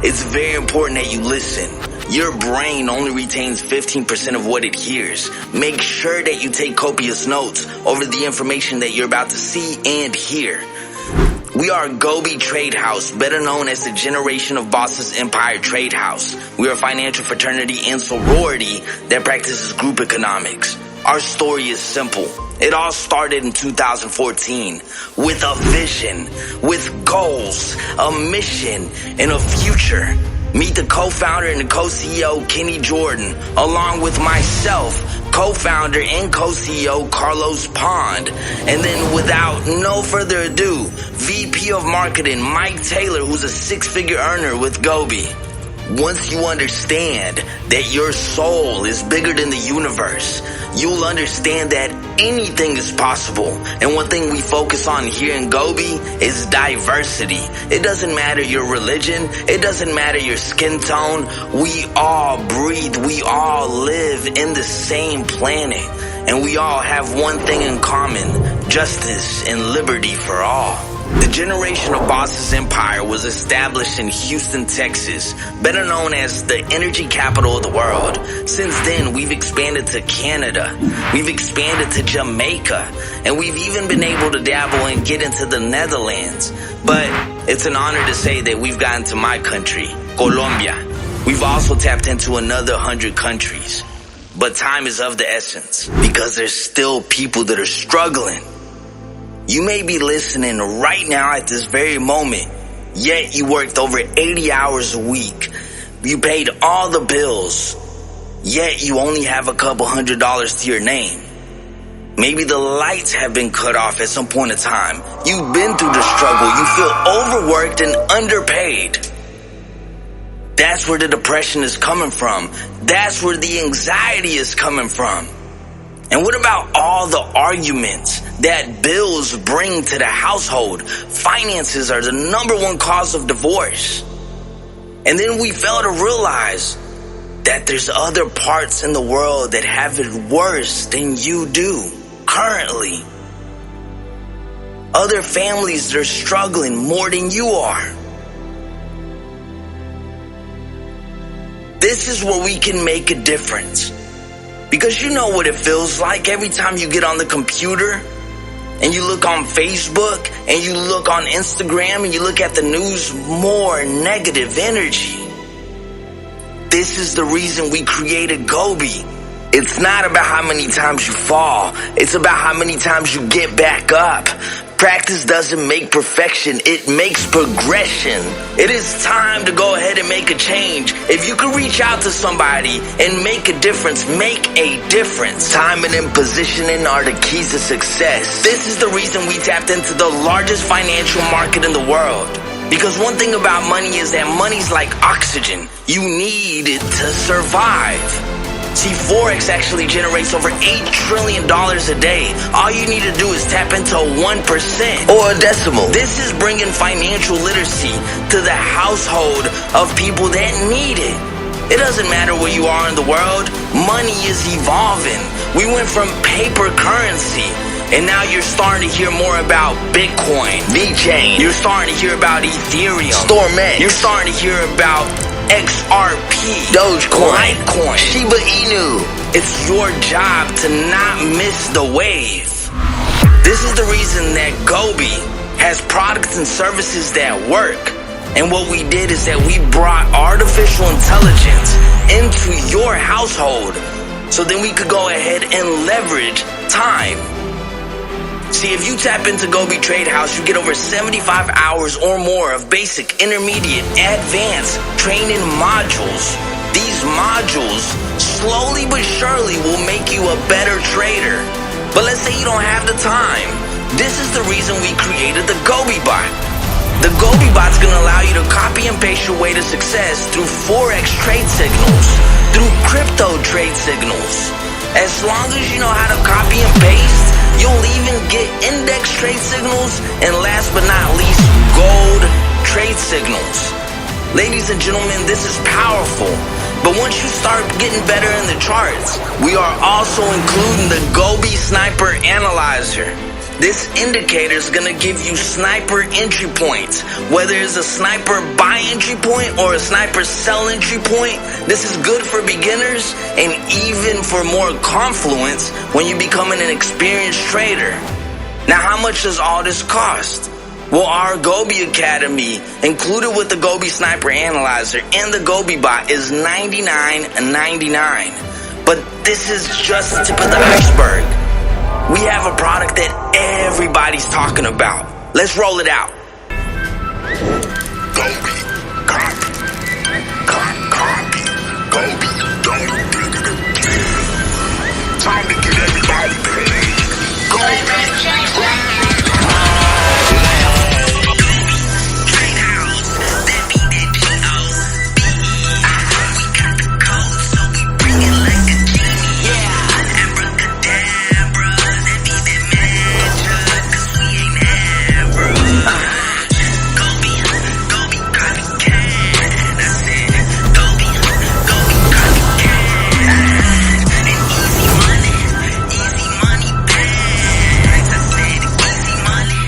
it's very important that you listen. Your brain only retains 15% of what it hears. Make sure that you take copious notes over the information that you're about to see and hear. We are Gobe Tradehouse, better known as the Generation of Bosses Empire Tradehouse. We are a financial fraternity and sorority that practices group economics. Our story is simple. It all started in 2014 with a vision, with goals, a mission, and a future. Meet the co-founder and the co-CEO, Kenny Jordan, along with myself, co-founder and co-CEO, Carlos Pond. And then without no further ado, VP of Marketing, Mike Taylor, who's a six-figure earner with Gobe. Once you understand that your soul is bigger than the universe, you'll understand that anything is possible. And one thing we focus on here in Gobe is diversity. It doesn't matter your religion. It doesn't matter your skin tone. We all breathe. We all live in the same planet. And we all have one thing in common: justice and liberty for all. The Generation of Bosses Empire was established in Houston, Texas, better known as the energy capital of the world. Since then, we've expanded to Canada, we've expanded to Jamaica, and we've even been able to dabble and get into the Netherlands. But it's an honor to say that we've gotten to my country, Colombia. We've also tapped into another 100 countries. But time is of the essence, because there's still people that are struggling. You may be listening right now at this very moment, yet you worked over 80 hours a week. You paid all the bills, yet you only have a couple $100 to your name. Maybe the lights have been cut off at some point in time. You've been through the struggle. You feel overworked and underpaid. That's where the depression is coming from. That's where the anxiety is coming from. And what about all the arguments that bills bring to the household? Finances are the #1 cause of divorce. And then we fail to realize that there's other parts in the world that have it worse than you do currently. Other families that are struggling more than you are. This is where we can make a difference. Because you know what it feels like every time you get on the computer and you look on Facebook and you look on Instagram and you look at the news, more negative energy. This is the reason we created Gobe. It's not about how many times you fall. It's about how many times you get back up. Practice doesn't make perfection, it makes progression. It is time to go ahead and make a change. If you can reach out to somebody and make a difference, make a difference. Timing and positioning are the keys to success. This is the reason we tapped into the largest financial market in the world. Because one thing about money is that money's like oxygen. You need it to survive. See, Forex actually generates over $8 trillion a day. All you need to do is tap into 1% or a decimal. This is bringing financial literacy to the household of people that need it. It doesn't matter where you are in the world. Money is evolving. We went from paper currency, and now you're starting to hear more about Bitcoin, VeChain. You're starting to hear about Ethereum, StormX. You're starting to hear about XRP, Dogecoin, Litecoin, Shiba Inu. It's your job to not miss the wave. This is the reason that Gobe has products and services that work. And what we did is that we brought artificial intelligence into your household so then we could go ahead and leverage time. See, if you tap into Gobe Tradehouse, you get over 75 hours or more of basic, intermediate, advanced training modules. These modules, slowly but surely, will make you a better trader. But let's say you don't have the time. This is the reason we created the Gobe Bot. The Gobe Bot's gonna allow you to copy and paste your way to success through Forex trade signals, through crypto trade signals. As long as you know how to copy and paste, you'll even get index trade signals, and last but not least, gold trade signals. Ladies and gentlemen, this is powerful. But once you start getting better in the charts, we are also including the Gobe Sniper Analyzer. This indicator is going to give you sniper entry points. Whether it's a sniper buy entry point or a sniper sell entry point, this is good for beginners and even for more confluence when you're becoming an experienced trader. Now, how much does all this cost? Well, our Gobe Academy, included with the Gobe Sniper Analyzer and the Gobe Bot, is $99.99. But this is just the tip of the iceberg. We have a product that everybody's talking about. Let's roll it out. Gobe, copy, Gobe, time to get everybody paid. Gobe, Tradehouse, that be that G-O-B-E. We got the code, so we bring it like a genie. Yeah, abracadabra, that be that magic, 'cause we ain't ever. Gobe, copycat. I said, Gobe, copycat. And easy money bags. I said, easy money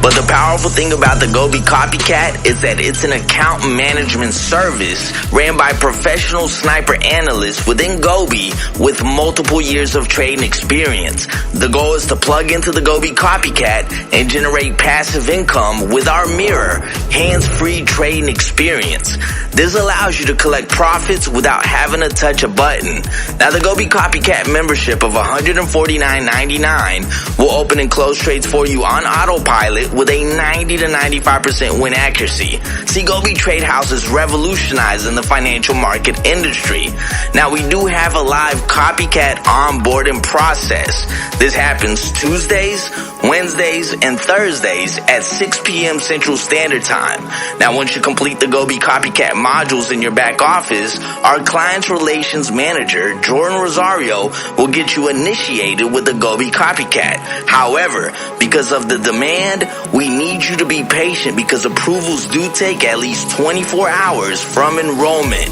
But the powerful thing about the Gobe Copycat is that it's an account management service ran by professional sniper analysts within Gobe with multiple years of trading experience. The goal is to plug into the Gobe Copycat and generate passive income with our mirror, hands-free trading experience. This allows you to collect profits without having to touch a button. Now, the Gobe Copycat membership of $149.99 will open and close trades for you on autopilot with a 90 to 95% win accuracy. See, Gobe Tradehouse is revolutionizing the financial market industry. Now, we do have a live Copycat onboarding process. This happens Tuesdays, Wednesdays, and Thursdays at 6 p.m. Central Standard Time. Now, once you complete the Gobe Copycat modules in your back office, our client relations manager, Jordan Rosario, will get you initiated with the Gobe Copycat. However, because of the demand, we need you to be patient because approvals do take at least 24 hours from enrollment.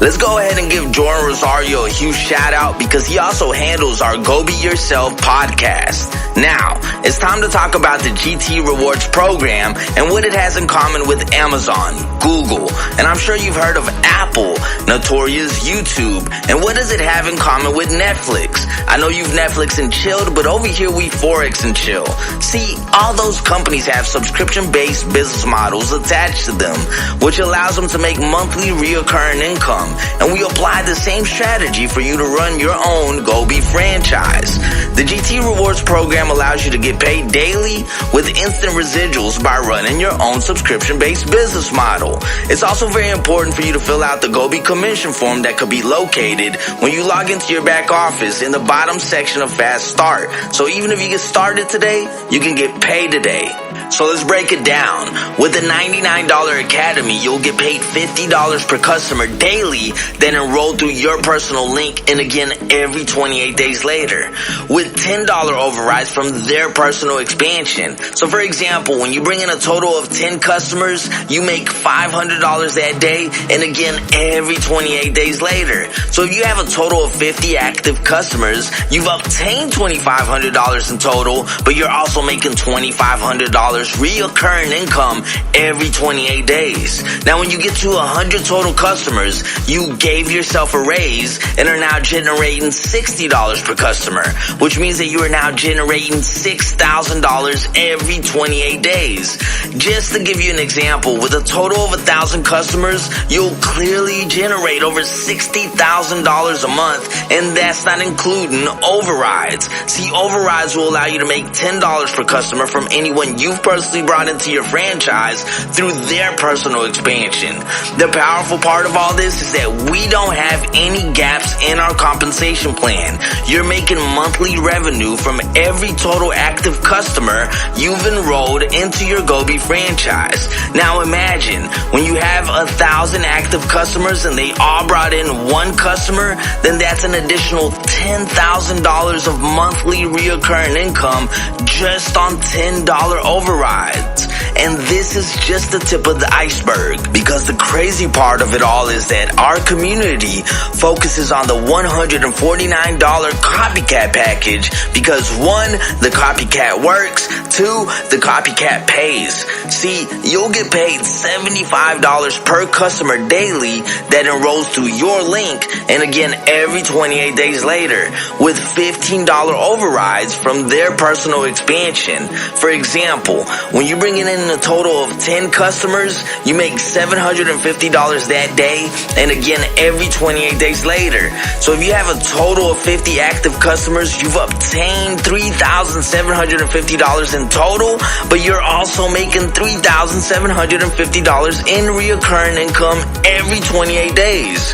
Let's go ahead and give Jordan Rosario a huge shout out because he also handles our Gobe Yourself podcast. Now, it's time to talk about the GT Rewards program and what it has in common with Amazon, Google, and I'm sure you've heard of Apple, Notorious, YouTube, and what does it have in common with Netflix? I know you've Netflix and chilled, but over here we Forex and chill. See, all those companies have subscription-based business models attached to them, which allows them to make monthly reoccurring income. And we apply the same strategy for you to run your own Gobe franchise. The GT Rewards program allows you to get paid daily with instant residuals by running your own subscription-based business model. It's also very important for you to fill out the Gobe commission form that could be located when you log into your back office in the bottom section of Fast Start. So even if you get started today, you can get paid today. So let's break it down. With the $99 Academy, you'll get paid $50 per customer daily, then enroll through your personal link and again every 28 days later. With with $10 overrides from their personal expansion. So for example, when you bring in a total of 10 customers, you make $500 that day, and again every 28 days later. So if you have a total of 50 active customers, you've obtained $2,500 in total, but you're also making $2,500 reoccurring income every 28 days. Now when you get to 100 total customers, you gave yourself a raise and are now generating $60 per customer, which means that you are now generating $6,000 every 28 days. Just to give you an example, with a total of 1,000 customers, you'll clearly generate over $60,000 a month, and that's not including overrides. See, overrides will allow you to make $10 per customer from anyone you've personally brought into your franchise through their personal expansion. The powerful part of all this is that we don't have any gaps in our compensation plan. You're making monthly revenue from every total active customer you've enrolled into your Gobe franchise. Now imagine when you have 1,000 active customers and they all brought in one customer, then that's an additional $10,000 of monthly reoccurring income just on $10 overrides. And this is just the tip of the iceberg, because the crazy part of it all is that our community focuses on the $149 Copycat package because 1, the Copycat works, 2, the Copycat pays. See, you'll get paid $75 per customer daily that enrolls through your link, and again every 28 days later, with $15 overrides from their personal expansion. For example, when you're bringing in a total of 10 customers, you make $750 that day, and again every 28 days later. So if you have a total of 50 active customers, you've obtained $3,750 in total, but you're also making $3,750 in reoccurring income every 28 days.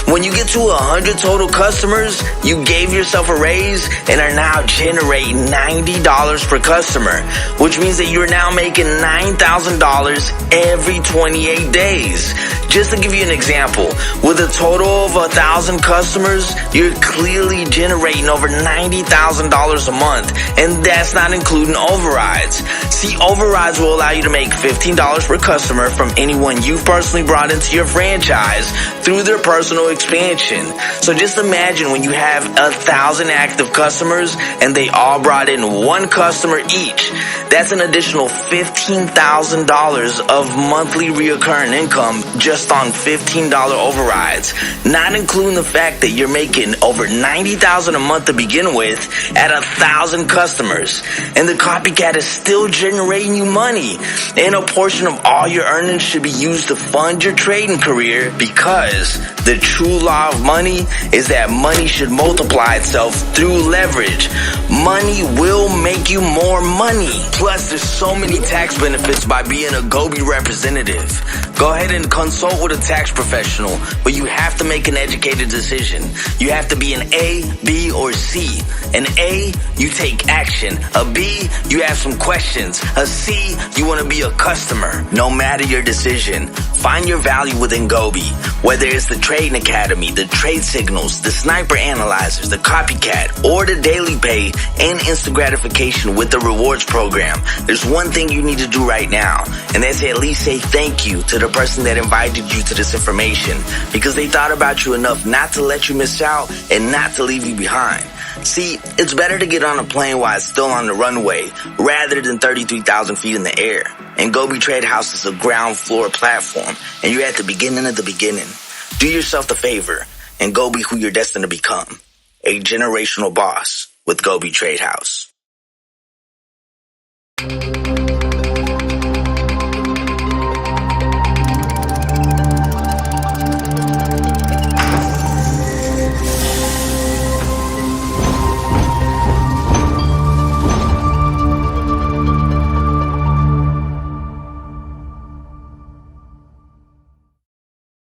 When you get to 100 total customers, you gave yourself a raise and are now generating $90 per customer, which means that you're now making $9,000 every 28 days. Just to give you an example, with a total of 1,000 customers, you're clearly generating over $90,000 a month, and that's not including overrides. See, overrides will allow you to make $15 per customer from anyone you've personally brought into your franchise through their personal expansion. So just imagine when you have 1,000 active customers and they all brought in one customer each. That's an additional $15,000 of monthly reoccurring income just on $15 overrides, not including the fact that you're making over $90,000 a month to begin with at 1,000 customers. And the Copycat is still generating you money, and a portion of all your earnings should be used to fund your trading career, because the true law of money is that money should multiply itself through leverage. Money will make you more money. Plus, there's so many tax benefits by being a Gobe representative. Go ahead and consult with a tax professional, but you have to make an educated decision. You have to be an A, B, or C. An A, you take action. A B, you have some questions. A C, you want to be a customer. No matter your decision, find your value within Gobe. Whether it's the Trading Academy, the Trade Signals, the Sniper Analyzers, the Copycat, or the Daily Pay and Instant Gratification with the Rewards Program, there's one thing you need to do right now, and that's at least say thank you to the person that invited you to this information, because they thought about you enough not to let you miss out and not to leave you behind. See, it's better to get on a plane while it's still on the runway rather than 33,000 feet in the air. And Gobe Tradehouse is a ground floor platform, and you're at the beginning of the beginning. Do yourself the favor and go be who you're destined to become, a generational boss with Gobe Tradehouse.